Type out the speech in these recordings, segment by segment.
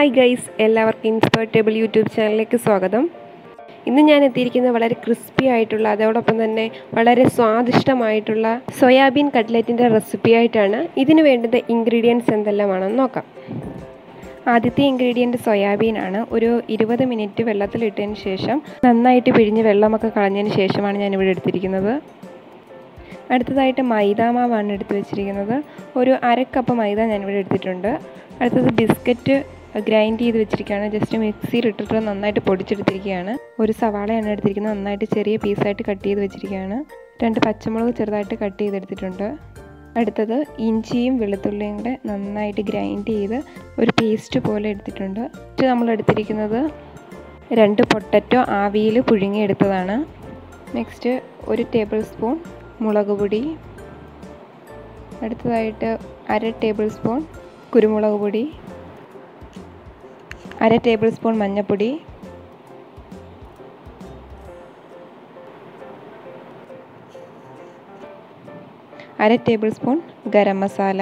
Hi guys, എല്ലാവർക്കും ഇൻസ്പെർട്ടബിൾ YouTube ചാനലിലേക്ക് സ്വാഗതം. ഇന്ന് ഞാൻ എത്തിയിരിക്കുന്നത് വളരെ ക്രിസ്പി ആയിട്ടുള്ള അതോടൊപ്പം തന്നെ വളരെ സ്വാദിഷ്ടമായിട്ടുള്ള സോയാബീൻ കട്ട്ലറ്റിൻ്റെ റെസിപ്പി ആയിട്ടാണ്. ഇതിന് വേണ്ടുന്ന ഇൻഗ്രീഡിയൻസ് എന്തെല്ലാമാണെന്ന് നോക്കാം. ആദ്യത്തെ ഇൻഗ്രീഡിയൻറ്റ് സോയാബീൻ ആണ്. ഒരു 20 മിനിറ്റ് വെള്ളത്തിലിട്ടതിന് ശേഷം നന്നായിട്ട് പിഴിഞ്ഞ് വെള്ളമൊക്കെ കളഞ്ഞതിന് ശേഷമാണ് ഞാനിവിടെ എടുത്തിരിക്കുന്നത്. അടുത്തതായിട്ട് മൈദാമാവാണ് എടുത്ത് വെച്ചിരിക്കുന്നത്. ഒരു 1/2 കപ്പ് മൈദ ഞാനിവിടെ എടുത്തിട്ടുണ്ട്. അടുത്തത് ബിസ്ക്കറ്റ് ഗ്രൈൻഡ് ചെയ്ത് വെച്ചിരിക്കുകയാണ്. ജസ്റ്റ് മിക്സിയിൽ ഇട്ടിട്ട് നന്നായിട്ട് പൊടിച്ചെടുത്തിരിക്കുകയാണ്. ഒരു സവാളയാണ് എടുത്തിരിക്കുന്നത്. നന്നായിട്ട് ചെറിയ പീസായിട്ട് കട്ട് ചെയ്ത് വെച്ചിരിക്കുകയാണ്. 2 പച്ചമുളക് ചെറുതായിട്ട് കട്ട് ചെയ്തെടുത്തിട്ടുണ്ട്. അടുത്തത് ഇഞ്ചിയും വെളുത്തുള്ളിയും കൂടെ നന്നായിട്ട് ഗ്രൈൻഡ് ചെയ്ത് ഒരു പേസ്റ്റ് പോലെ എടുത്തിട്ടുണ്ട്. നമ്മൾ എടുത്തിരിക്കുന്നത് 2 പൊട്ടറ്റോ ആവിയിൽ പുഴുങ്ങിയെടുത്തതാണ്. നെക്സ്റ്റ് 1 ടേബിൾ സ്പൂൺ മുളക് പൊടി. അടുത്തതായിട്ട് 1/2 ടേബിൾ സ്പൂൺ കുരുമുളക് പൊടി, 1/2 ടേബിൾ സ്പൂൺ മഞ്ഞൾപ്പൊടി, 1/2 ടേബിൾ സ്പൂൺ ഗരം മസാല.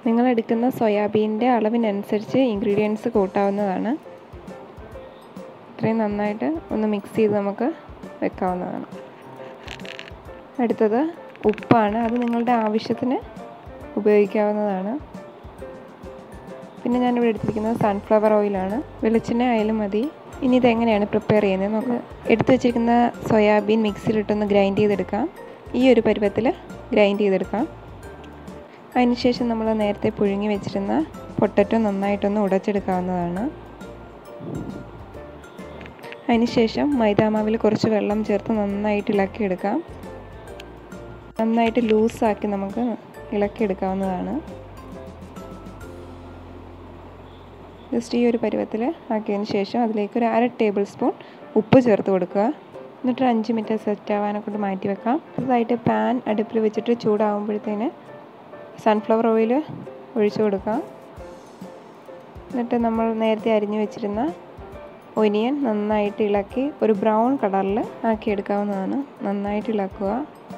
നിങ്ങൾ എടുക്കുന്ന സോയാബീൻ്റെ അളവിനനുസരിച്ച് ഇൻഗ്രീഡിയൻസ് കൂട്ടാവുന്നതാണ്. ഇത്രയും നന്നായിട്ട് ഒന്ന് മിക്സ് ചെയ്ത് നമുക്ക് വെക്കാവുന്നതാണ്. അടുത്തത് ഉപ്പാണ്. അത് നിങ്ങളുടെ ആവശ്യത്തിന് ഉപയോഗിക്കാവുന്നതാണ്. പിന്നെ ഞാനിവിടെ എടുത്തിരിക്കുന്നത് സൺഫ്ലവർ ഓയിലാണ്. വെളിച്ചെണ്ണ ആയാലും മതി. ഇനി ഇതെങ്ങനെയാണ് പ്രിപ്പയർ ചെയ്യുന്നത് നോക്കാം. എടുത്തു വെച്ചിരിക്കുന്ന സോയാബീൻ മിക്സിയിലിട്ടൊന്ന് ഗ്രൈൻഡ് ചെയ്തെടുക്കാം. ഈ ഒരു പരുവത്തിൽ ഗ്രൈൻഡ് ചെയ്തെടുക്കാം. അതിനുശേഷം നമ്മൾ നേരത്തെ പുഴുങ്ങി വെച്ചിരുന്ന പൊട്ടറ്റോ നന്നായിട്ടൊന്ന് ഉടച്ചെടുക്കാവുന്നതാണ്. അതിനുശേഷം മൈദാമാവിൽ കുറച്ച് വെള്ളം ചേർത്ത് നന്നായിട്ട് ഇളക്കിയെടുക്കാം. നന്നായിട്ട് ലൂസാക്കി നമുക്ക് ഇളക്കിയെടുക്കാവുന്നതാണ്. ജസ്റ്റ് ഈ ഒരു പരുവത്തിൽ ആക്കിയതിന് ശേഷം അതിലേക്ക് ഒരു 1/2 ടേബിൾ സ്പൂൺ ഉപ്പ് ചേർത്ത് കൊടുക്കുക. എന്നിട്ട് 5 മിനിറ്റ് സെറ്റ് ആവാനെ കൊണ്ട് മാറ്റി വെക്കാം. അടുത്തതായിട്ട് പാൻ അടുപ്പിൽ വെച്ചിട്ട് ചൂടാകുമ്പോഴത്തേന് സൺഫ്ലവർ ഓയിൽ ഒഴിച്ചു കൊടുക്കാം. എന്നിട്ട് നമ്മൾ നേരത്തെ അരിഞ്ഞു വെച്ചിരുന്ന ഒനിയൻ നന്നായിട്ട് ഇളക്കി ഒരു ബ്രൗൺ കളറിൽ ആക്കിയെടുക്കാവുന്നതാണ്. നന്നായിട്ട് ഇളക്കുക.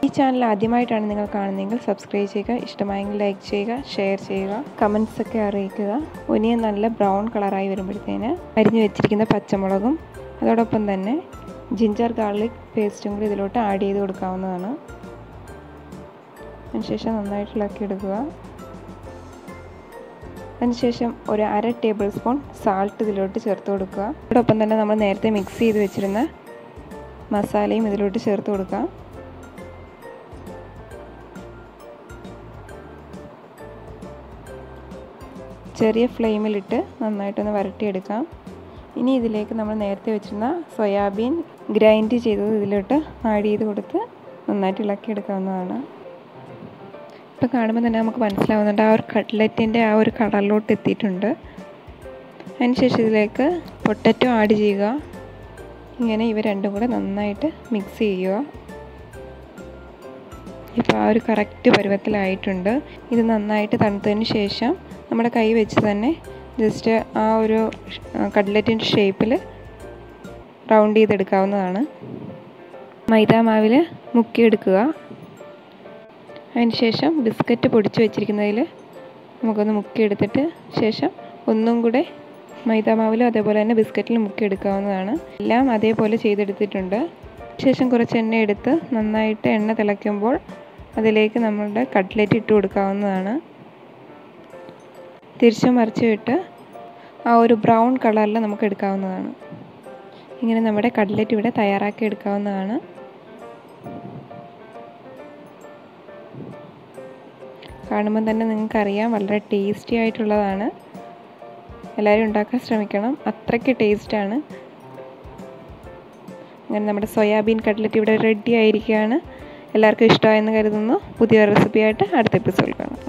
ഈ ചാനൽ ആദ്യമായിട്ടാണ് നിങ്ങൾ കാണുന്നതെങ്കിൽ സബ്സ്ക്രൈബ് ചെയ്യുക. ഇഷ്ടമായെങ്കിൽ ലൈക്ക് ചെയ്യുക, ഷെയർ ചെയ്യുക, കമൻസ് ഒക്കെ അറിയിക്കുക. ഒനിയൻ നല്ല ബ്രൗൺ കളറായി വരുമ്പോഴത്തേന് അരിഞ്ഞു വെച്ചിരിക്കുന്ന പച്ചമുളകും അതോടൊപ്പം തന്നെ ജിഞ്ചർ ഗാർലിക് പേസ്റ്റും കൂടി ഇതിലോട്ട് ആഡ് ചെയ്ത് കൊടുക്കാവുന്നതാണ്. അതിനുശേഷം നന്നായിട്ട് ഇളക്കിയെടുക്കുക. അതിനുശേഷം ഒരു 1/2 ടേബിൾ സ്പൂൺ സാൾട്ട് ഇതിലോട്ട് ചേർത്ത് കൊടുക്കുക. അതോടൊപ്പം തന്നെ നമ്മൾ നേരത്തെ മിക്സ് ചെയ്ത് വെച്ചിരുന്ന മസാലയും ഇതിലോട്ട് ചേർത്ത് കൊടുക്കുക. ചെറിയ ഫ്ലെയിമിലിട്ട് നന്നായിട്ടൊന്ന് വരട്ടിയെടുക്കാം. ഇനി ഇതിലേക്ക് നമ്മൾ നേരത്തെ വെച്ചിരുന്ന സോയാബീൻ ഗ്രൈൻഡ് ചെയ്തത് ഇതിലോട്ട് ആഡ് ചെയ്ത് കൊടുത്ത് നന്നായിട്ട് ഇളക്കിയെടുക്കാവുന്നതാണ്. ഇപ്പോൾ കാണുമ്പോൾ തന്നെ നമുക്ക് മനസ്സിലാവുന്നുണ്ട് ആ ഒരു കട്ട്ലറ്റിൻ്റെ ആ ഒരു കളറിലോട്ട് എത്തിയിട്ടുണ്ട്. അതിനുശേഷം ഇതിലേക്ക് പൊട്ടറ്റോ ആഡ് ചെയ്യുക. ഇങ്ങനെ ഇവ രണ്ടും കൂടെ നന്നായിട്ട് മിക്സ് ചെയ്യുക. ഇപ്പോൾ ആ ഒരു കറക്റ്റ് പരുവത്തിലായിട്ടുണ്ട്. ഇത് നന്നായിട്ട് തണുത്തതിന് ശേഷം നമ്മുടെ കൈ വെച്ച് തന്നെ ജസ്റ്റ് ആ ഒരു കട്ട്ലറ്റിൻ്റെ ഷേപ്പിൽ റൗണ്ട് ചെയ്തെടുക്കാവുന്നതാണ്. മൈദാമാവിൽ മുക്കിയെടുക്കുക. അതിനുശേഷം ബിസ്ക്കറ്റ് പൊടിച്ച് വെച്ചിരിക്കുന്നതിൽ നമുക്കൊന്ന് മുക്കിയെടുത്തിട്ട് ശേഷം ഒന്നും കൂടെ മൈദാമാവിലും അതേപോലെ തന്നെ ബിസ്ക്കറ്റിൽ മുക്കിയെടുക്കാവുന്നതാണ്. എല്ലാം അതേപോലെ ചെയ്തെടുത്തിട്ടുണ്ട്. ശേഷം കുറച്ച് എണ്ണ എടുത്ത് നന്നായിട്ട് എണ്ണ തിളയ്ക്കുമ്പോൾ അതിലേക്ക് നമ്മളുടെ കട്ട്ലറ്റ് ഇട്ട് കൊടുക്കാവുന്നതാണ്. തിരിച്ചു മറിച്ച് വിട്ട് ആ ഒരു ബ്രൗൺ കളറിൽ നമുക്ക് എടുക്കാവുന്നതാണ്. ഇങ്ങനെ നമ്മുടെ കട്ട്ലറ്റ് ഇവിടെ തയ്യാറാക്കി എടുക്കാവുന്നതാണ്. കാണുമ്പോൾ തന്നെ നിങ്ങൾക്കറിയാം വളരെ ടേസ്റ്റി ആയിട്ടുള്ളതാണ്. എല്ലാവരും ഉണ്ടാക്കാൻ ശ്രമിക്കണം. അത്രയ്ക്ക് ടേസ്റ്റാണ്. അങ്ങനെ നമ്മുടെ സോയാബീൻ കട്ട്ലറ്റ് ഇവിടെ റെഡി ആയിരിക്കുകയാണ്. എല്ലാവർക്കും ഇഷ്ടമായെന്ന് കരുതുന്നു. പുതിയ റെസിപ്പിയായിട്ട് അടുത്ത എപ്പിസോഡിൽ കാണാം.